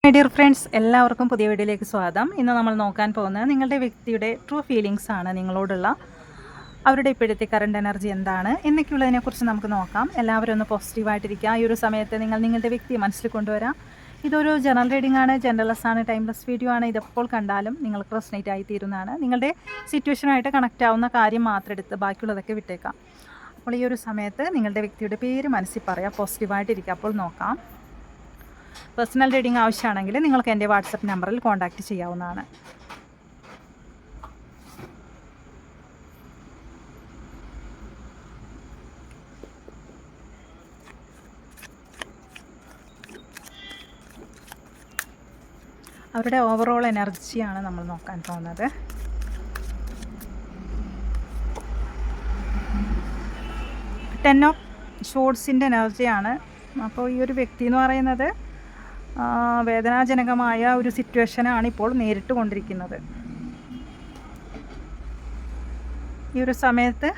My dear friends, എല്ലാവർക്കും പുതിയ വീഡിയോയിലേക്ക് സ്വാഗതം. ഇന്ന് നമ്മൾ നോക്കാൻ പോകുന്നത് നിങ്ങളുടെ വ്യക്തിയുടെ ട്രൂ ഫീലിങ്സ് ആണ്. നിങ്ങളോടുള്ള അവരുടെ ഇപ്പോഴത്തെ കറണ്ട് എനർജി എന്താണ് എന്നൊക്കെയുള്ളതിനെക്കുറിച്ച് നമുക്ക് നോക്കാം. എല്ലാവരും ഒന്ന് പോസിറ്റീവായിട്ടിരിക്കുക. ഈ ഒരു സമയത്ത് നിങ്ങളുടെ വ്യക്തിയെ മനസ്സിൽ കൊണ്ടുവരാം. ഇതൊരു ജനറൽ റീഡിംഗ് ആണ്, ജനറൽലെസ് ആണ്, ടൈംലെസ് വീഡിയോ ആണ്. ഇതെപ്പോൾ കണ്ടാലും നിങ്ങൾക്ക് റെസൊനേറ്റ് ആയിത്തീരുന്നതാണ്. നിങ്ങളുടെ സിറ്റുവേഷനായിട്ട് കണക്റ്റ് ആവുന്ന കാര്യം മാത്രം എടുത്ത് ബാക്കിയുള്ളതൊക്കെ വിട്ടേക്കാം. അപ്പോൾ ഈ ഒരു സമയത്ത് നിങ്ങളുടെ വ്യക്തിയുടെ പേര് മനസ്സിൽ പറയാം, പോസിറ്റീവായിട്ടിരിക്കുക. അപ്പോൾ നോക്കാം. പേഴ്സണൽ റീഡിംഗ് ആവശ്യമാണെങ്കിൽ നിങ്ങൾക്ക് എൻ്റെ വാട്സപ്പ് നമ്പറിൽ കോൺടാക്റ്റ് ചെയ്യാവുന്നതാണ്. അവരുടെ ഓവറോൾ എനർജിയാണ് നമ്മൾ നോക്കാൻ പോകുന്നത്. ടെൻ ഓഫ് ഷോർട്സിൻ്റെ എനർജിയാണ്. അപ്പോൾ ഈ ഒരു വ്യക്തി എന്ന് പറയുന്നത് വേദനാജനകമായ ഒരു സിറ്റുവേഷനാണ് ഇപ്പോൾ നേരിട്ട് കൊണ്ടിരിക്കുന്നത്. ഈ ഒരു സമയത്ത്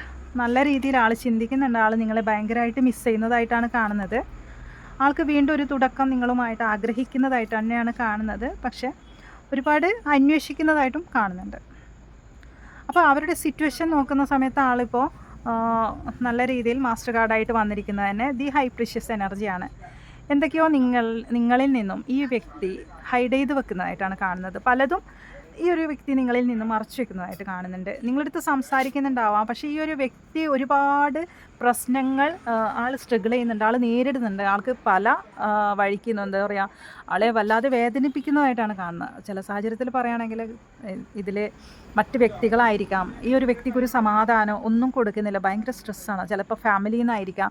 നല്ല രീതിയിൽ ആൾ ചിന്തിക്കുന്നുണ്ട്. ആൾ നിങ്ങളെ ഭയങ്കരമായിട്ട് മിസ് ചെയ്യുന്നതായിട്ടാണ് കാണുന്നത്. ആൾക്ക് വീണ്ടും ഒരു തുടക്കം നിങ്ങളുമായിട്ട് ആഗ്രഹിക്കുന്നതായിട്ട് തന്നെയാണ് കാണുന്നത്. പക്ഷേ ഒരുപാട് അന്വേഷിക്കുന്നതായിട്ടും കാണുന്നുണ്ട്. അപ്പോൾ അവരുടെ സിറ്റുവേഷൻ നോക്കുന്ന സമയത്ത് ആളിപ്പോൾ നല്ല രീതിയിൽ മാസ്റ്റർ കാർഡായിട്ട് വന്നിരിക്കുന്നത് തന്നെ ദി ഹൈ പ്രീഷ്യസ് എനർജിയാണ്. എന്തൊക്കെയോ നിങ്ങളിൽ നിന്നും ഈ വ്യക്തി ഹൈഡ് ചെയ്ത് വെക്കുന്നതായിട്ടാണ് കാണുന്നത്. പലതും ഈ ഒരു വ്യക്തി നിങ്ങളിൽ നിന്നും മറച്ചു വെക്കുന്നതായിട്ട് കാണുന്നുണ്ട്. നിങ്ങളടുത്ത് സംസാരിക്കുന്നുണ്ടാവാം, പക്ഷേ ഈ ഒരു വ്യക്തി ഒരുപാട് പ്രശ്നങ്ങൾ ആൾ സ്ട്രഗിൾ ചെയ്യുന്നുണ്ട്, ആൾ നേരിടുന്നുണ്ട്. ആൾക്ക് പല വഴിക്കുന്നു, എന്താ പറയുക, ആളെ വല്ലാതെ വേദനിപ്പിക്കുന്നതായിട്ടാണ് കാണുന്നത്. ചില സാഹചര്യത്തിൽ പറയുകയാണെങ്കിൽ ഇതിൽ മറ്റ് വ്യക്തികളായിരിക്കാം. ഈ ഒരു വ്യക്തിക്ക് ഒരു സമാധാനം ഒന്നും കൊടുക്കുന്നില്ല, ഭയങ്കര സ്ട്രെസ്സാണ്. ചിലപ്പോൾ ഫാമിലിയിൽ നിന്നായിരിക്കാം.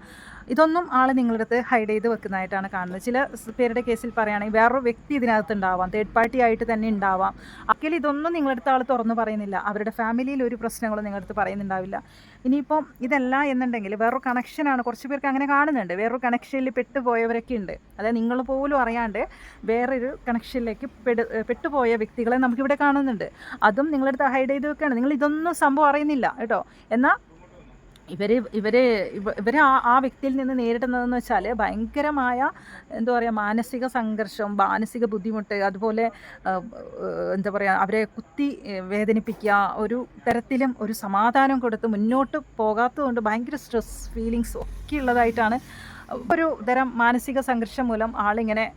ഇതൊന്നും ആൾ നിങ്ങളുടെ അടുത്ത് ഹൈഡ് ചെയ്ത് വെക്കുന്നതായിട്ടാണ് കാണുന്നത്. ചില പേരുടെ കേസിൽ പറയുകയാണെങ്കിൽ വേറൊരു വ്യക്തി ഇതിനകത്ത് ഉണ്ടാവാം, തേർഡ് പാർട്ടി ആയിട്ട് തന്നെ ഉണ്ടാവാം. അക്കിൽ ഇതൊന്നും നിങ്ങളടുത്ത് ആൾ തുറന്ന് പറയുന്നില്ല. അവരുടെ ഫാമിലിയിൽ ഒരു പ്രശ്നങ്ങളും നിങ്ങളടുത്ത് പറയുന്നുണ്ടാവില്ല. ഇനിയിപ്പം ഇതല്ല എന്നുണ്ടെങ്കിൽ വേറൊരു കണക്ഷനാണ്. കുറച്ച് പേർക്ക് അങ്ങനെ കാണുന്നുണ്ട്. വേറൊരു കണക്ഷനിൽ പെട്ടുപോയവരൊക്കെ ഉണ്ട്. അതായത് നിങ്ങൾ പോലും അറിയാണ്ട് വേറൊരു കണക്ഷനിലേക്ക് പെട്ടുപോയ വ്യക്തികളെ നമുക്കിവിടെ കാണുന്നുണ്ട്. അതും നിങ്ങളടുത്ത് ഹൈഡ് ചെയ്ത് വെക്കുകയാണ്. നിങ്ങൾ ഇതൊന്നും സംഭവം അറിയുന്നില്ല കേട്ടോ. എന്നാൽ ഇവർ ആ വ്യക്തിയിൽ നിന്ന് നേരിടുന്നതെന്ന് വെച്ചാൽ ഭയങ്കരമായ എന്താ പറയുക, മാനസിക സംഘർഷം, മാനസിക ബുദ്ധിമുട്ട്, അതുപോലെ എന്താ പറയുക, അവരെ കുത്തി വേദനിപ്പിക്കുക, ഒരു തരത്തിലും ഒരു സമാധാനം കൊടുത്ത് മുന്നോട്ട് പോകാത്തതുകൊണ്ട് ഭയങ്കര സ്ട്രെസ് ഫീലിങ്സ് ഒക്കെ ഉള്ളതായിട്ടാണ്. ഒരു തരം മാനസിക സംഘർഷം മൂലം ആളിങ്ങനെ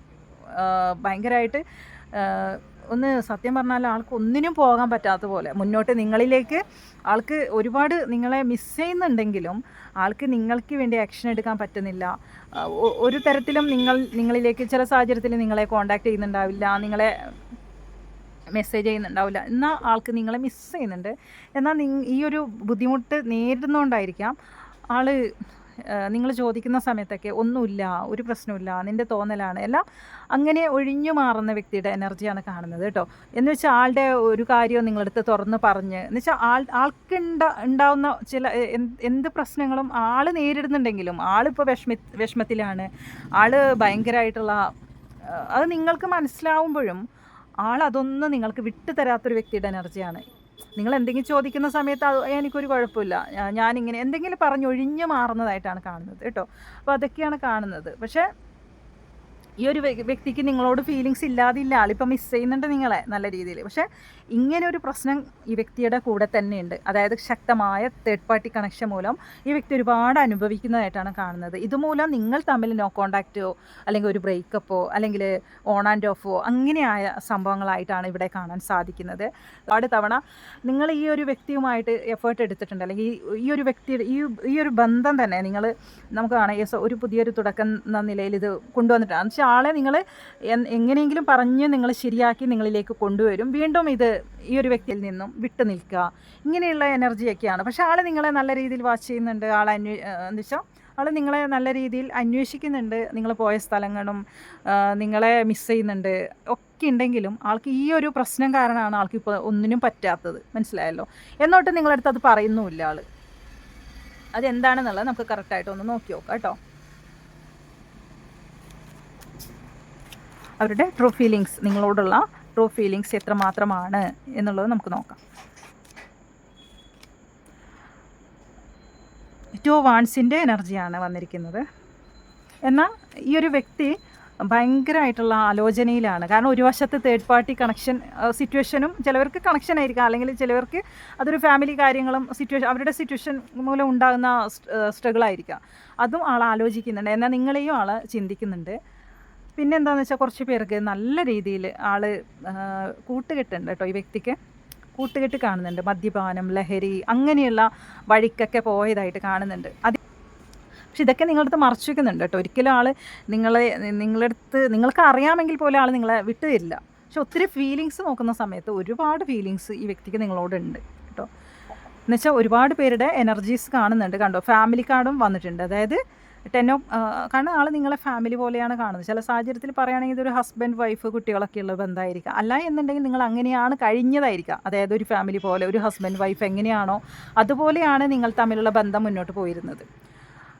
ഭയങ്കരമായിട്ട് ഒന്ന് സത്യം പറഞ്ഞാൽ ആൾക്ക് ഒന്നിനും പോകാൻ പറ്റാത്ത പോലെ മുന്നോട്ട് നിങ്ങളിലേക്ക് ആൾക്ക് ഒരുപാട് നിങ്ങളെ മിസ് ചെയ്യുന്നുണ്ടെങ്കിലും ആൾക്ക് നിങ്ങൾക്ക് വേണ്ടി ആക്ഷൻ എടുക്കാൻ പറ്റുന്നില്ല. ഒരു തരത്തിലും നിങ്ങളിലേക്ക് ചില സാഹചര്യത്തിൽ നിങ്ങളെ കോൺടാക്റ്റ് ചെയ്യുന്നുണ്ടാവില്ല, നിങ്ങളെ മെസ്സേജ് ചെയ്യുന്നുണ്ടാവില്ല. എന്നാൽ ആൾക്ക് നിങ്ങളെ മിസ് ചെയ്യുന്നുണ്ട്. എന്നാൽ ഈ ഒരു ബുദ്ധിമുട്ട് നേരിടുന്നതുകൊണ്ടായിരിക്കാം ആൾ നിങ്ങൾ ചോദിക്കുന്ന സമയത്തൊക്കെ ഒന്നുമില്ല, ഒരു പ്രശ്നമില്ല, നിൻ്റെ തോന്നലാണ്, എല്ലാം അങ്ങനെ ഒഴിഞ്ഞു മാറുന്ന വ്യക്തിയുടെ എനർജിയാണ് കാണുന്നത് കേട്ടോ. എന്ന് വെച്ചാൽ ആളുടെ ഒരു കാര്യവും നിങ്ങളടുത്ത് തുറന്ന് പറഞ്ഞ്, എന്ന് വെച്ചാൽ ആൾക്ക് ഉണ്ടാവുന്ന ചില എന്ത് പ്രശ്നങ്ങളും ആൾ നേരിടുന്നുണ്ടെങ്കിലും ആളിപ്പോൾ വിഷമത്തിലാണ്, ആൾ ഭയങ്കരമായിട്ടുള്ള അത് നിങ്ങൾക്ക് മനസ്സിലാവുമ്പോഴും അതൊന്നും നിങ്ങൾക്ക് വിട്ടു തരാത്തൊരു വ്യക്തിയുടെ എനർജിയാണ്. നിങ്ങൾ എന്തെങ്കിലും ചോദിക്കുന്ന സമയത്ത് എനിക്കൊരു കുഴപ്പമില്ല, ഞാനിങ്ങനെ എന്തെങ്കിലും പറഞ്ഞൊഴിഞ്ഞു മാറുന്നതായിട്ടാണ് കാണുന്നത് കേട്ടോ. അപ്പോൾ അതൊക്കെയാണ് കാണുന്നത്. പക്ഷേ ഈ ഒരു വ്യക്തിക്ക് നിങ്ങളോട് ഫീലിങ്സ് ഇല്ലാതില്ല, ആളിപ്പോൾ മിസ് ചെയ്യുന്നുണ്ട് നിങ്ങളെ നല്ല രീതിയിൽ. പക്ഷേ ഇങ്ങനെ ഒരു പ്രശ്നം ഈ വ്യക്തിയുടെ കൂടെ തന്നെയുണ്ട്. അതായത് ശക്തമായ തേർഡ് പാർട്ടി കണക്ഷൻ മൂലം ഈ വ്യക്തി ഒരുപാട് അനുഭവിക്കുന്നതായിട്ടാണ് കാണുന്നത്. ഇതുമൂലം നിങ്ങൾ തമ്മിൽ നോ കോണ്ടാക്റ്റോ അല്ലെങ്കിൽ ഒരു ബ്രേക്കപ്പോ അല്ലെങ്കിൽ ഓൺ ആൻഡ് ഓഫോ അങ്ങനെയായ സംഭവങ്ങളായിട്ടാണ് ഇവിടെ കാണാൻ സാധിക്കുന്നത്. ഒരുപാട് തവണ നിങ്ങൾ ഈ ഒരു വ്യക്തിയുമായിട്ട് എഫേർട്ട് എടുത്തിട്ടുണ്ട്, അല്ലെങ്കിൽ ഈ ഒരു വ്യക്തിയുടെ ഈ ഒരു ബന്ധം തന്നെ നമുക്ക് കാണാം ഒരു പുതിയൊരു തുടക്കം എന്ന നിലയിൽ ഇത് കൊണ്ടുവന്നിട്ടാണ്. എന്ന് വെച്ചാൽ ആളെ നിങ്ങൾ എങ്ങനെയെങ്കിലും പറഞ്ഞ് നിങ്ങൾ ശരിയാക്കി നിങ്ങളിലേക്ക് കൊണ്ടുവരും. വീണ്ടും ഇത് ഈ ഒരു വ്യക്തിയിൽ നിന്നും വിട്ടു നിൽക്കുക, ഇങ്ങനെയുള്ള എനർജിയൊക്കെയാണ്. പക്ഷേ ആൾ നിങ്ങളെ നല്ല രീതിയിൽ വാച്ച് ചെയ്യുന്നുണ്ട്. എന്ന് വെച്ചാൽ ആൾ നിങ്ങളെ നല്ല രീതിയിൽ അന്വേഷിക്കുന്നുണ്ട്. നിങ്ങൾ പോയ സ്ഥലങ്ങളും നിങ്ങളെ മിസ് ചെയ്യുന്നുണ്ട് ഒക്കെ ഉണ്ടെങ്കിലും ആൾക്ക് ഈ ഒരു പ്രശ്നം കാരണമാണ് ആൾക്കിപ്പോൾ ഒന്നിനും പറ്റാത്തത്. മനസ്സിലായല്ലോ. എന്നോട്ട് നിങ്ങളടുത്ത് അത് പറയുന്നുമില്ല. ആൾ അതെന്താണെന്നുള്ളത് നമുക്ക് കറക്റ്റായിട്ടൊന്ന് നോക്കി നോക്കാം കേട്ടോ. അവരുടെ ട്രൂ ഫീലിങ്സ്, നിങ്ങളോടുള്ള ട്രൂ ഫീലിങ്സ് എത്രമാത്രമാണ് എന്നുള്ളത് നമുക്ക് നോക്കാം. 2 വാൺസിൻ്റെ എനർജിയാണ് വന്നിരിക്കുന്നത്. എന്നാൽ ഈ ഒരു വ്യക്തി ഭയങ്കരമായിട്ടുള്ള ആലോചനയിലാണ്. കാരണം ഒരു വശത്ത് തേർഡ് പാർട്ടി കണക്ഷൻ സിറ്റുവേഷനും, ചിലവർക്ക് കണക്ഷൻ ആയിരിക്കാം, അല്ലെങ്കിൽ ചിലവർക്ക് അതൊരു ഫാമിലി കാര്യങ്ങളും അവരുടെ സിറ്റുവേഷൻ മൂലം ഉണ്ടാകുന്ന സ്ട്രഗിൾ ആയിരിക്കാം. അതും ആൾ ആലോചിക്കുന്നുണ്ട്, എന്നാൽ നിങ്ങളെയും ആൾ ചിന്തിക്കുന്നുണ്ട്. പിന്നെ എന്താണെന്ന് വെച്ചാൽ കുറച്ച് പേർക്ക് നല്ല രീതിയിൽ ആൾ കൂട്ടുകെട്ടുണ്ട് കേട്ടോ. ഈ വ്യക്തിക്ക് കൂട്ടുകെട്ട് കാണുന്നുണ്ട്, മദ്യപാനം, ലഹരി അങ്ങനെയുള്ള വഴിക്കൊക്കെ പോയതായിട്ട് കാണുന്നുണ്ട്. പക്ഷെ ഇതൊക്കെ നിങ്ങളടുത്ത് മറച്ചു വയ്ക്കുന്നുണ്ട് കേട്ടോ. ഒരിക്കലും ആൾ നിങ്ങൾക്ക് അറിയാമെങ്കിൽ പോലും ആൾ നിങ്ങളെ വിട്ടു തരില്ല. പക്ഷെ ഒത്തിരി ഫീലിങ്സ് നോക്കുന്ന സമയത്ത് ഒരുപാട് ഫീലിങ്സ് ഈ വ്യക്തിക്ക് നിങ്ങളോടുണ്ട് കേട്ടോ. എന്നുവെച്ചാൽ ഒരുപാട് പേരുടെ എനർജീസ് കാണുന്നുണ്ട് കണ്ടോ. ഫാമിലി കാർഡും വന്നിട്ടുണ്ട്. അതായത് കാരണം ആൾ നിങ്ങളെ ഫാമിലി പോലെയാണ് കാണുന്നത്. ചില സാഹചര്യത്തിൽ പറയുകയാണെങ്കിൽ ഇതൊരു ഹസ്ബൻഡ് വൈഫ് കുട്ടികളൊക്കെ ഉള്ള ബന്ധമായിരിക്കാം. അല്ല എന്നുണ്ടെങ്കിൽ നിങ്ങൾ അങ്ങനെയാണ് കഴിഞ്ഞതായിരിക്കാം. അതായത് ഒരു ഫാമിലി പോലെ, ഒരു ഹസ്ബൻഡ് വൈഫ് എങ്ങനെയാണോ അതുപോലെയാണ് നിങ്ങൾ തമ്മിലുള്ള ബന്ധം മുന്നോട്ട് പോയിരുന്നത്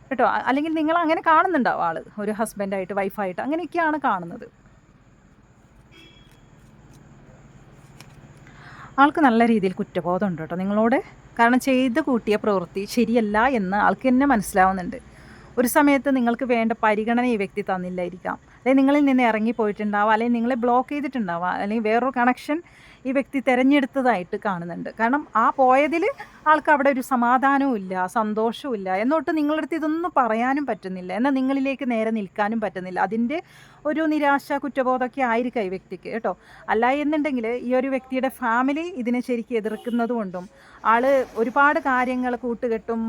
കേട്ടോ. അല്ലെങ്കിൽ നിങ്ങൾ അങ്ങനെ കാണുന്നുണ്ടാവും ആൾ ഒരു ഹസ്ബൻഡായിട്ട് വൈഫായിട്ട്, അങ്ങനെയൊക്കെയാണ് കാണുന്നത്. ആൾക്ക് നല്ല രീതിയിൽ കുറ്റബോധമുണ്ട് കേട്ടോ നിങ്ങളോട്. കാരണം ചെയ്ത് കൂട്ടിയ പ്രവൃത്തി ശരിയല്ല എന്ന് ആൾക്ക് തന്നെ മനസ്സിലാവുന്നുണ്ട്. ഒരു സമയത്ത് നിങ്ങൾക്ക് വേണ്ട പരിഗണന ഈ വ്യക്തി തന്നില്ലായിരിക്കാം, അല്ലെങ്കിൽ നിങ്ങളിൽ നിന്ന് ഇറങ്ങിപ്പോയിട്ടുണ്ടാവാം, അല്ലെങ്കിൽ നിങ്ങളെ ബ്ലോക്ക് ചെയ്തിട്ടുണ്ടാവാം, അല്ലെങ്കിൽ വേറൊരു കണക്ഷൻ ഈ വ്യക്തി തിരഞ്ഞെടുത്തതായിട്ട് കാണുന്നുണ്ട്. കാരണം ആ പോയതിൽ ആൾക്ക് അവിടെ ഒരു സമാധാനവും ഇല്ല, സന്തോഷവും ഇല്ല. എന്നൊട്ട് നിങ്ങളുടെ അടുത്ത് ഇതൊന്നും പറയാനും പറ്റുന്നില്ല, എന്നാൽ നിങ്ങളിലേക്ക് നേരെ നിൽക്കാനും പറ്റുന്നില്ല. അതിൻ്റെ ഒരു നിരാശ, കുറ്റബോധമൊക്കെ ആയിരിക്കാം ഈ വ്യക്തിക്ക് കേട്ടോ. അല്ല എന്നുണ്ടെങ്കിൽ ഈ ഒരു വ്യക്തിയുടെ ഫാമിലി ഇതിനെ ശരിക്കും എതിർക്കുന്നത് കൊണ്ടും ആൾ ഒരുപാട് കാര്യങ്ങൾ കൂട്ടുകെട്ടും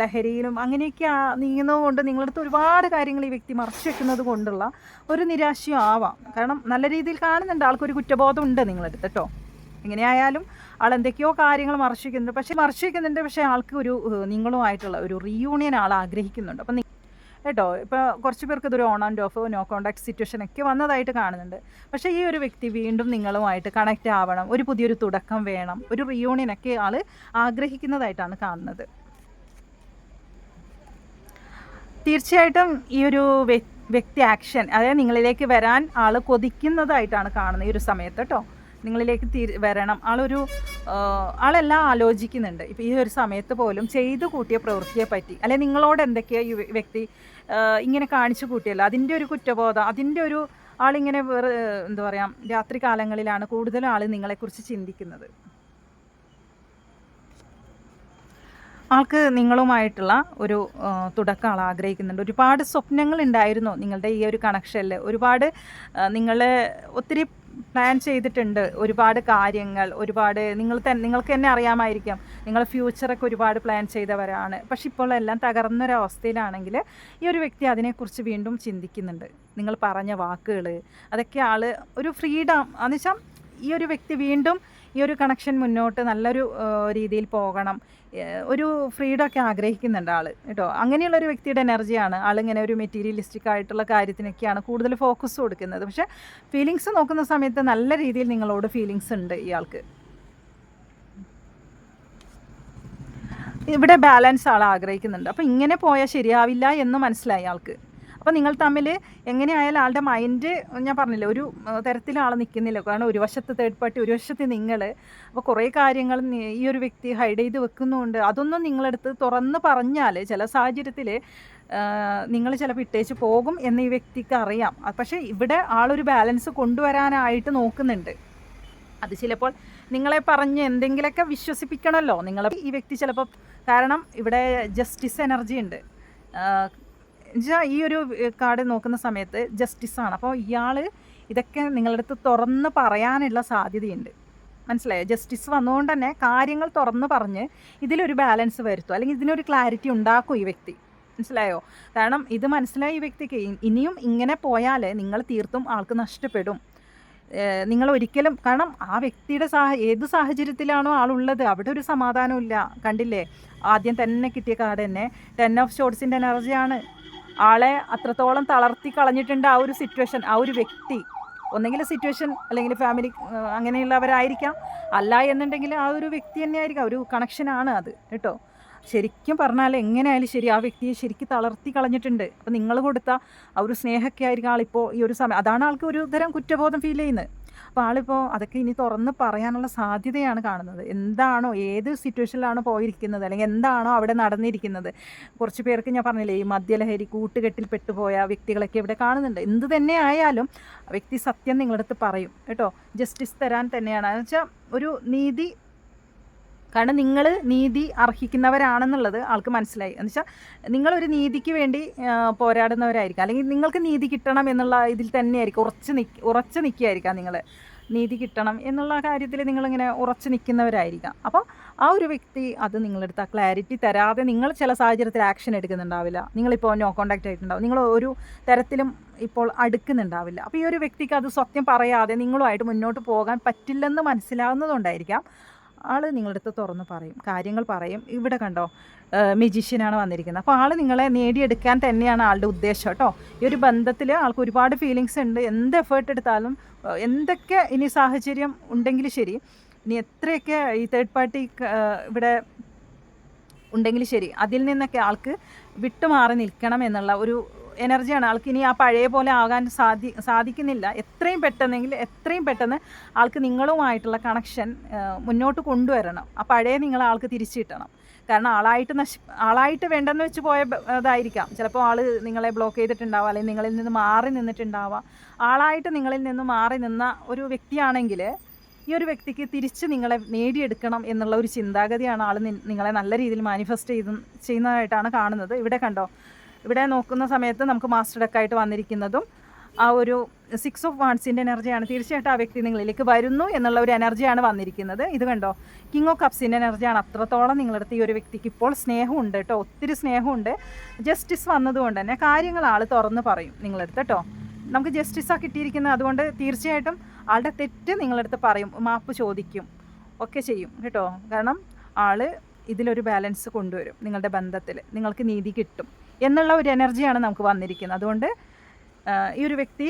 ലഹരിയിലും അങ്ങനെയൊക്കെ നീങ്ങുന്നത് കൊണ്ട് നിങ്ങളടുത്ത് ഒരുപാട് കാര്യങ്ങൾ ഈ വ്യക്തി മറച്ചു വെക്കുന്നത് കൊണ്ടുള്ള ഒരു നിരാശയും ആവാം. കാരണം നല്ല രീതിയിൽ കാണുന്നുണ്ട് ആൾക്കൊരു കുറ്റബോധം ഉണ്ട് നിങ്ങളടുത്ത് കേട്ടോ. എങ്ങനെയായാലും ആൾ എന്തൊക്കെയോ കാര്യങ്ങൾ മറച്ചു വയ്ക്കുന്നുണ്ട്. പക്ഷേ ആൾക്ക് ഒരു നിങ്ങളുമായിട്ടുള്ള ഒരു റീയൂണിയൻ ആൾ ആഗ്രഹിക്കുന്നുണ്ട്. അപ്പം കേട്ടോ, ഇപ്പോൾ കുറച്ച് പേർക്ക് ഇതൊരു on and off, no contact സിറ്റുവേഷനൊക്കെ വന്നതായിട്ട് കാണുന്നുണ്ട്. പക്ഷേ ഈ ഒരു വ്യക്തി വീണ്ടും നിങ്ങളുമായിട്ട് കണക്റ്റ് ആവണം, ഒരു പുതിയൊരു തുടക്കം വേണം, ഒരു റീയൂണിയനൊക്കെ ആൾ ആഗ്രഹിക്കുന്നതായിട്ടാണ് കാണുന്നത്. തീർച്ചയായിട്ടും ഈ ഒരു വ്യക്തി ആക്ഷൻ, അതായത് നിങ്ങളിലേക്ക് വരാൻ ആൾ കൊതിക്കുന്നതായിട്ടാണ് കാണുന്നത് ഈ ഒരു സമയത്ത് കേട്ടോ. നിങ്ങളിലേക്ക് വരണം ആളെല്ലാം ആലോചിക്കുന്നുണ്ട്. ഇപ്പോൾ ഈ ഒരു സമയത്ത് പോലും ചെയ്തു കൂട്ടിയ പ്രവൃത്തിയെ പറ്റി, അല്ലെങ്കിൽ നിങ്ങളോട് എന്തൊക്കെയോ ഈ വ്യക്തി ഇങ്ങനെ കാണിച്ചു കൂട്ടിയല്ലോ, അതിൻ്റെ ഒരു കുറ്റബോധം, അതിൻ്റെ ഒരു ആളിങ്ങനെ എന്താ പറയുക, രാത്രി കാലങ്ങളിലാണ് കൂടുതലും ആൾ നിങ്ങളെക്കുറിച്ച് ചിന്തിക്കുന്നത്. ആൾക്ക് നിങ്ങളുമായിട്ടുള്ള ഒരു തുടക്കം ആൾ ആഗ്രഹിക്കുന്നുണ്ട്. ഒരുപാട് സ്വപ്നങ്ങൾ ഉണ്ടായിരുന്നു നിങ്ങളുടെ ഈ ഒരു കണക്ഷനിൽ. ഒരുപാട് നിങ്ങൾ ഒത്തിരി പ്ലാൻ ചെയ്തിട്ടുണ്ട്, ഒരുപാട് കാര്യങ്ങൾ, ഒരുപാട് നിങ്ങൾക്ക് തന്നെ അറിയാമായിരിക്കാം, നിങ്ങൾ ഫ്യൂച്ചറൊക്കെ ഒരുപാട് പ്ലാൻ ചെയ്തവരാണ്. പക്ഷെ ഇപ്പോൾ എല്ലാം തകർന്നൊരവസ്ഥയിലാണെങ്കിൽ ഈ ഒരു വ്യക്തി അതിനെക്കുറിച്ച് വീണ്ടും ചിന്തിക്കുന്നുണ്ട്. നിങ്ങൾ പറഞ്ഞ വാക്കുകൾ അതൊക്കെ ആൾ ഒരു ഫ്രീഡം എന്ന് വെച്ചാൽ ഈ ഒരു വ്യക്തി വീണ്ടും ഈ ഒരു കണക്ഷൻ മുന്നോട്ട് നല്ലൊരു രീതിയിൽ പോകണം, ഒരു ഫ്രീഡമൊക്കെ ആഗ്രഹിക്കുന്നുണ്ട് ആൾ കേട്ടോ. അങ്ങനെയുള്ളൊരു വ്യക്തിയുടെ എനർജിയാണ്. ആളിങ്ങനെ ഒരു മെറ്റീരിയലിസ്റ്റിക് ആയിട്ടുള്ള കാര്യത്തിനൊക്കെയാണ് കൂടുതൽ ഫോക്കസ് കൊടുക്കുന്നത്. പക്ഷേ ഫീലിങ്സ് നോക്കുന്ന സമയത്ത് നല്ല രീതിയിൽ നിങ്ങളോട് ഫീലിങ്സ് ഉണ്ട് ഇയാൾക്ക്. ഇവിടെ ബാലൻസ് ആൾ ആഗ്രഹിക്കുന്നുണ്ട്. അപ്പോൾ ഇങ്ങനെ പോയാൽ ശരിയാവില്ല എന്ന് മനസ്സിലായി ആൾക്ക്. അപ്പോൾ നിങ്ങൾ തമ്മിൽ എങ്ങനെയായാലും ആളുടെ മൈൻഡ്, ഞാൻ പറഞ്ഞില്ല, ഒരു തരത്തിൽ ആൾ നിൽക്കുന്നില്ല. കാരണം ഒരു വശത്ത് തേർഡ് പാർട്ടി, ഒരു വശത്ത് നിങ്ങൾ. അപ്പോൾ കുറേ കാര്യങ്ങൾ ഈ ഒരു വ്യക്തി ഹൈഡ് ചെയ്ത് വെക്കുന്നുണ്ട്. അതൊന്നും നിങ്ങളടുത്ത് തുറന്ന് പറഞ്ഞാൽ ചില സാഹചര്യത്തിൽ നിങ്ങൾ ചിലപ്പോൾ ഇട്ടേച്ച് പോകും എന്ന് ഈ വ്യക്തിക്ക് അറിയാം. പക്ഷേ ഇവിടെ ആളൊരു ബാലൻസ് കൊണ്ടുവരാനായിട്ട് നോക്കുന്നുണ്ട്. അത് ചിലപ്പോൾ നിങ്ങളെ പറഞ്ഞ് എന്തെങ്കിലുമൊക്കെ വിശ്വസിപ്പിക്കണമല്ലോ ഈ വ്യക്തി ചിലപ്പോൾ. കാരണം ഇവിടെ ജസ്റ്റിസ് എനർജി ഉണ്ട്. ഈ ഒരു കാർഡ് നോക്കുന്ന സമയത്ത് ജസ്റ്റിസാണ്. അപ്പോൾ ഇയാൾ ഇതൊക്കെ നിങ്ങളുടെ അടുത്ത് തുറന്ന് പറയാനുള്ള സാധ്യതയുണ്ട്. മനസ്സിലായോ? ജസ്റ്റിസ് വന്നുകൊണ്ട് തന്നെ കാര്യങ്ങൾ തുറന്ന് പറഞ്ഞ് ഇതിലൊരു ബാലൻസ് വരുത്തും, അല്ലെങ്കിൽ ഇതിനൊരു ക്ലാരിറ്റി ഉണ്ടാക്കും ഈ വ്യക്തി. മനസ്സിലായോ? കാരണം ഇത് മനസ്സിലായ ഈ വ്യക്തിക്ക് ഇനിയും ഇങ്ങനെ പോയാൽ നിങ്ങൾ തീർത്തും ആൾക്ക് നഷ്ടപ്പെടും. നിങ്ങൾ ഒരിക്കലും, കാരണം ആ വ്യക്തിയുടെ ഏത് സാഹചര്യത്തിലാണോ ആളുള്ളത് അവിടെ ഒരു സമാധാനമില്ല. കണ്ടില്ലേ, ആദ്യം തന്നെ കിട്ടിയ കാർഡ് തന്നെ 10 ഓഫ് ഷോർട്സിൻ്റെ എനർജിയാണ്. ആളെ അത്രത്തോളം തളർത്തി കളഞ്ഞിട്ടുണ്ട് ആ ഒരു സിറ്റുവേഷൻ, ആ ഒരു വ്യക്തി. ഒന്നെങ്കിൽ സിറ്റുവേഷൻ, അല്ലെങ്കിൽ ഫാമിലി അങ്ങനെയുള്ളവരായിരിക്കാം. അല്ല എന്നുണ്ടെങ്കിൽ ആ ഒരു വ്യക്തി തന്നെ ആയിരിക്കാം, ഒരു കണക്ഷനാണ് അത് കേട്ടോ. ശരിക്കും പറഞ്ഞാൽ എങ്ങനെയായാലും ശരി, ആ വ്യക്തിയെ ശരിക്കും തളർത്തി കളഞ്ഞിട്ടുണ്ട്. അപ്പോൾ നിങ്ങൾ കൊടുത്ത ആ ഒരു സ്നേഹമൊക്കെ ആയിരിക്കും ആളിപ്പോൾ ഈ ഒരു സമയം. അതാണ് ആൾക്ക് ഒരു തരം കുറ്റബോധം ഫീൽ ചെയ്യുന്നത്. അപ്പോൾ ആളിപ്പോൾ അതൊക്കെ ഇനി തുറന്ന് പറയാനുള്ള സാധ്യതയാണ് കാണുന്നത്. എന്താണോ ഏത് സിറ്റുവേഷനിലാണോ പോയിരിക്കുന്നത്, അല്ലെങ്കിൽ എന്താണോ അവിടെ നടന്നിരിക്കുന്നത്. കുറച്ച് പേർക്ക് ഞാൻ പറഞ്ഞില്ലേ, ഈ മദ്യലഹരി കൂട്ടുകെട്ടിൽ പെട്ടുപോയ വ്യക്തികളൊക്കെ ഇവിടെ കാണുന്നുണ്ട്. എന്ത് തന്നെ ആയാലും വ്യക്തി സത്യം നിങ്ങളടുത്ത് പറയും കേട്ടോ. ജസ്റ്റിസ് തരാൻ തന്നെയാണ്. എന്ന് വെച്ചാൽ ഒരു നീതി, കാരണം നിങ്ങൾ നീതി അർഹിക്കുന്നവരാണെന്നുള്ളത് ആൾക്ക് മനസ്സിലായി. എന്ന് വെച്ചാൽ നിങ്ങളൊരു നീതിക്ക് വേണ്ടി പോരാടുന്നവരായിരിക്കും, അല്ലെങ്കിൽ നിങ്ങൾക്ക് നീതി കിട്ടണം എന്നുള്ള ഇതിൽ തന്നെയായിരിക്കും ഉറച്ച് നിൽക്കുകയായിരിക്കാം. നിങ്ങൾ നീതി കിട്ടണം എന്നുള്ള കാര്യത്തിൽ നിങ്ങളിങ്ങനെ ഉറച്ച് നിൽക്കുന്നവരായിരിക്കാം. അപ്പോൾ ആ ഒരു വ്യക്തി അത് നിങ്ങളെടുത്ത് ആ ക്ലാരിറ്റി തരാതെ നിങ്ങൾ ചില സാഹചര്യത്തിൽ ആക്ഷൻ എടുക്കുന്നുണ്ടാവില്ല. നിങ്ങളിപ്പോൾ നോ കോണ്ടാക്റ്റ് ആയിട്ടുണ്ടാവും, നിങ്ങൾ ഒരു തരത്തിലും ഇപ്പോൾ അടുക്കുന്നുണ്ടാവില്ല. അപ്പോൾ ഈ ഒരു വ്യക്തിക്ക് അത് സത്യം പറയാതെ നിങ്ങളുമായിട്ട് മുന്നോട്ട് പോകാൻ പറ്റില്ലെന്ന് മനസ്സിലാവുന്നതുകൊണ്ടായിരിക്കാം ആൾ നിങ്ങളടുത്ത് തുറന്ന് പറയും, കാര്യങ്ങൾ പറയും. ഇവിടെ കണ്ടോ, മെജീഷ്യനാണ് വന്നിരിക്കുന്നത്. അപ്പോൾ ആൾ നിങ്ങളെ നേടിയെടുക്കാൻ തന്നെയാണ് ആളുടെ ഉദ്ദേശം കേട്ടോ. ഈ ഒരു ബന്ധത്തിൽ ആൾക്ക് ഒരുപാട് ഫീലിങ്സ് ഉണ്ട്. എന്ത് എഫേർട്ട് എടുത്താലും, എന്തൊക്കെ ഇനി സാഹചര്യം ഉണ്ടെങ്കിലും ശരി, ഇനി എത്രയൊക്കെ ഈ തേർഡ് പാർട്ടി ഇവിടെ ഉണ്ടെങ്കിലും ശരി, അതിൽ നിന്നൊക്കെ ആൾക്ക് വിട്ടുമാറി നിൽക്കണം എന്നുള്ള ഒരു എനർജിയാണ് ആൾക്ക്. ഇനി ആ പഴയ പോലെ ആകാൻ സാധിക്കുന്നില്ല. എത്രയും പെട്ടെന്ന് ആൾക്ക് നിങ്ങളുമായിട്ടുള്ള കണക്ഷൻ മുന്നോട്ട് കൊണ്ടുവരണം. ആ പഴയ നിങ്ങൾ ആൾക്ക് തിരിച്ചു കിട്ടണം. കാരണം ആളായിട്ട് വേണ്ടെന്ന് വെച്ച് പോയതായിരിക്കാം. ചിലപ്പോൾ ആൾ നിങ്ങളെ ബ്ലോക്ക് ചെയ്തിട്ടുണ്ടാവാം, അല്ലെങ്കിൽ നിങ്ങളിൽ നിന്ന് മാറി നിന്നിട്ടുണ്ടാവാം. ആളായിട്ട് നിങ്ങളിൽ നിന്ന് മാറി നിന്ന ഒരു വ്യക്തിയാണെങ്കിൽ ഈ ഒരു വ്യക്തിക്ക് തിരിച്ച് നിങ്ങളെ നേടിയെടുക്കണം എന്നുള്ള ഒരു ചിന്താഗതിയാണ് ആൾ നിങ്ങളെ നല്ല രീതിയിൽ മാനിഫെസ്റ്റ് ചെയ്യുന്നതായിട്ടാണ് കാണുന്നത്. ഇവിടെ കണ്ടോ, ഇവിടെ നോക്കുന്ന സമയത്ത് നമുക്ക് മാസ്റ്റർ ഡെക്കായിട്ട് വന്നിരിക്കുന്നതും ആ ഒരു 6 ഓഫ് വാൺസിൻ്റെ എനർജിയാണ്. തീർച്ചയായിട്ടും ആ വ്യക്തി നിങ്ങളിലേക്ക് വരുന്നു എന്നുള്ള ഒരു എനർജിയാണ് വന്നിരിക്കുന്നത്. ഇത് കണ്ടോ, കിങ് ഓഫ് കപ്സിൻ്റെ എനർജിയാണ്. അത്രത്തോളം നിങ്ങളടുത്ത് ഈ ഒരു വ്യക്തിക്ക് ഇപ്പോൾ സ്നേഹമുണ്ട് കേട്ടോ, ഒത്തിരി സ്നേഹമുണ്ട്. ജസ്റ്റിസ് വന്നതുകൊണ്ട് തന്നെ കാര്യങ്ങൾ ആൾ തുറന്ന് പറയും നിങ്ങളടുത്ത് കേട്ടോ. നമുക്ക് ജസ്റ്റിസാണ് കിട്ടിയിരിക്കുന്നത്, അതുകൊണ്ട് തീർച്ചയായിട്ടും ആളുടെ തെറ്റ് നിങ്ങളടുത്ത് പറയും, മാപ്പ് ചോദിക്കും, ഒക്കെ ചെയ്യും കേട്ടോ. കാരണം ആൾ ഇതിലൊരു ബാലൻസ് കൊണ്ടുവരും. നിങ്ങളുടെ ബന്ധത്തിൽ നിങ്ങൾക്ക് നീതി കിട്ടും എന്നുള്ള ഒരു എനർജിയാണ് നമുക്ക് വന്നിരിക്കുന്നത്. അതുകൊണ്ട് ഈ ഒരു വ്യക്തി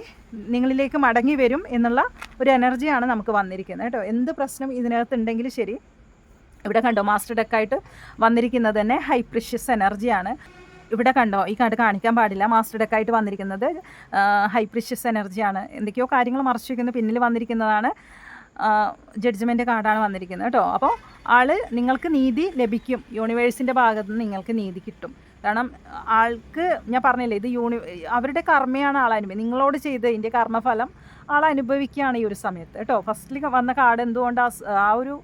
നിങ്ങളിലേക്ക് മടങ്ങി വരും എന്നുള്ള ഒരു എനർജിയാണ് നമുക്ക് വന്നിരിക്കുന്നത് കേട്ടോ. എന്ത് പ്രശ്നം ഇതിനകത്തുണ്ടെങ്കിലും ശരി, ഇവിടെ കണ്ടോ മാസ്റ്റർ ഡെക്കായിട്ട് വന്നിരിക്കുന്നത് തന്നെ ഹൈ പ്രീഷ്യസ് എനർജിയാണ്. ഇവിടെ കണ്ടോ, ഈ കാർഡ് കാണിക്കാൻ പാടില്ല. മാസ്റ്റർ ഡെക്കായിട്ട് വന്നിരിക്കുന്നത് ഹൈ പ്രീഷ്യസ് എനർജിയാണ്. എന്തൊക്കെയോ കാര്യങ്ങൾ മറച്ചു വയ്ക്കുന്ന പിന്നിൽ വന്നിരിക്കുന്നതാണ് ജഡ്ജ്മെൻ്റ് കാർഡാണ് വന്നിരിക്കുന്നത് കേട്ടോ. അപ്പോൾ നിങ്ങൾക്ക് നീതി ലഭിക്കും. യൂണിവേഴ്സിൻ്റെ ഭാഗത്ത് നിന്ന് നിങ്ങൾക്ക് നീതി കിട്ടും. കാരണം ആൾക്ക് ഞാൻ പറഞ്ഞില്ലേ, ഇത് അവരുടെ കർമ്മയാണ് നിങ്ങളോട് ചെയ്ത് ഇതിൻ്റെ കർമ്മഫലം ആൾ അനുഭവിക്കുകയാണ് ഈ ഒരു സമയത്ത് കേട്ടോ. ഫസ്റ്റിൽ വന്ന കാർഡ് എന്തുകൊണ്ടാണ് ആ ഒരു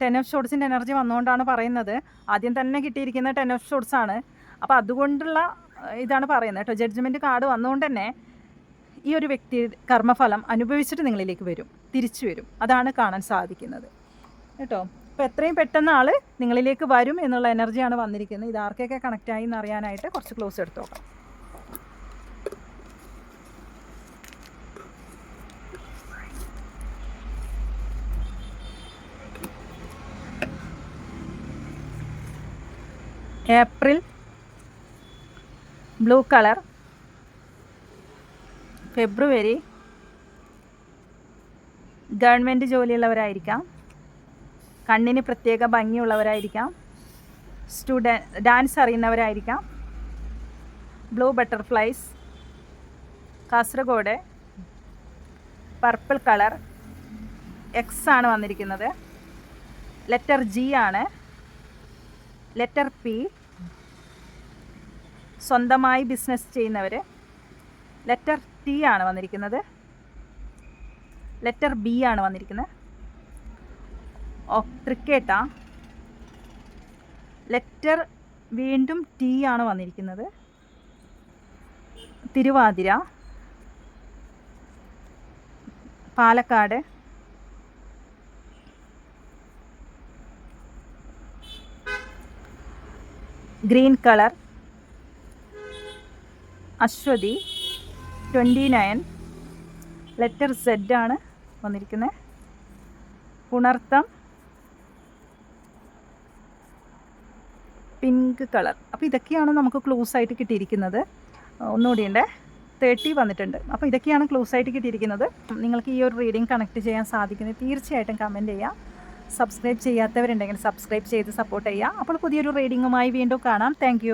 10 ഓഫ് ഷോട്ട്സിൻ്റെ എനർജി വന്നുകൊണ്ടാണ് പറയുന്നത്. ആദ്യം തന്നെ കിട്ടിയിരിക്കുന്ന 10 ഓഫ് ഷോട്ട്സ് ആണ്. അപ്പോൾ അതുകൊണ്ടുള്ള ഇതാണ് പറയുന്നത് കേട്ടോ. ജഡ്ജ്മെൻറ്റ് കാർഡ് വന്നുകൊണ്ട് തന്നെ ഈ ഒരു വ്യക്തി കർമ്മഫലം അനുഭവിച്ചിട്ട് നിങ്ങളിലേക്ക് വരും, തിരിച്ചു വരും. അതാണ് കാണാൻ സാധിക്കുന്നത് കേട്ടോ. അപ്പോൾ എത്രയും പെട്ടെന്ന് ആൾ നിങ്ങളിലേക്ക് വരും എന്നുള്ള എനർജിയാണ് വന്നിരിക്കുന്നത്. ഇത് ആർക്കൊക്കെ കണക്റ്റായി എന്നറിയാനായിട്ട് കുറച്ച് ക്ലോസ് എടുത്ത് നോക്കാം. ഏപ്രിൽ ബ്ലൂ കളർ, ഫെബ്രുവരി ഗവൺമെൻറ് ജോലിയുള്ളവരായിരിക്കാം, കണ്ണിന് പ്രത്യേക ഭംഗിയുള്ളവരായിരിക്കാം, ഡാൻസ് അറിയുന്നവരായിരിക്കാം. Blue butterflies, Kasaragod, purple colour, X ആണ് വന്നിരിക്കുന്നത്. ലെറ്റർ ജി ആണ്. ലെറ്റർ പി, സ്വന്തമായി ബിസിനസ് ചെയ്യുന്നവർ. ലെറ്റർ ടി ആണ് വന്നിരിക്കുന്നത്. ലെറ്റർ ബി ആണ് വന്നിരിക്കുന്നത്. തൃക്കേട്ട. ലെറ്റർ വീണ്ടും ടി ആണ് വന്നിരിക്കുന്നത്. Thiruvathira, Palakkad, green colour, Aswathi 29. Letter Z ആണ് വന്നിരിക്കുന്നത്. Punartham, pink colour. അപ്പോൾ ഇതൊക്കെയാണ് നമുക്ക് ക്ലൂസ് ആയിട്ട് കിട്ടിയിരിക്കുന്നത്. ഒന്നുകൂടി ഉണ്ട്, 30 വന്നിട്ടുണ്ട്. അപ്പോൾ ഇതൊക്കെയാണ് ക്ലൂസ് ആയിട്ട് കിട്ടിയിരിക്കുന്നത്. നിങ്ങൾക്ക് ഈ ഒരു റീഡിംഗ് കണക്ട് ചെയ്യാൻ സാധിക്കുന്നത് തീർച്ചയായിട്ടും കമൻറ്റ് ചെയ്യുക. സബ്സ്ക്രൈബ് ചെയ്യാത്തവരുണ്ടെങ്കിൽ സബ്സ്ക്രൈബ് ചെയ്ത് സപ്പോർട്ട് ചെയ്യുക. അപ്പോൾ പുതിയൊരു റീഡിങ്ങുമായി വീണ്ടും കാണാം. താങ്ക്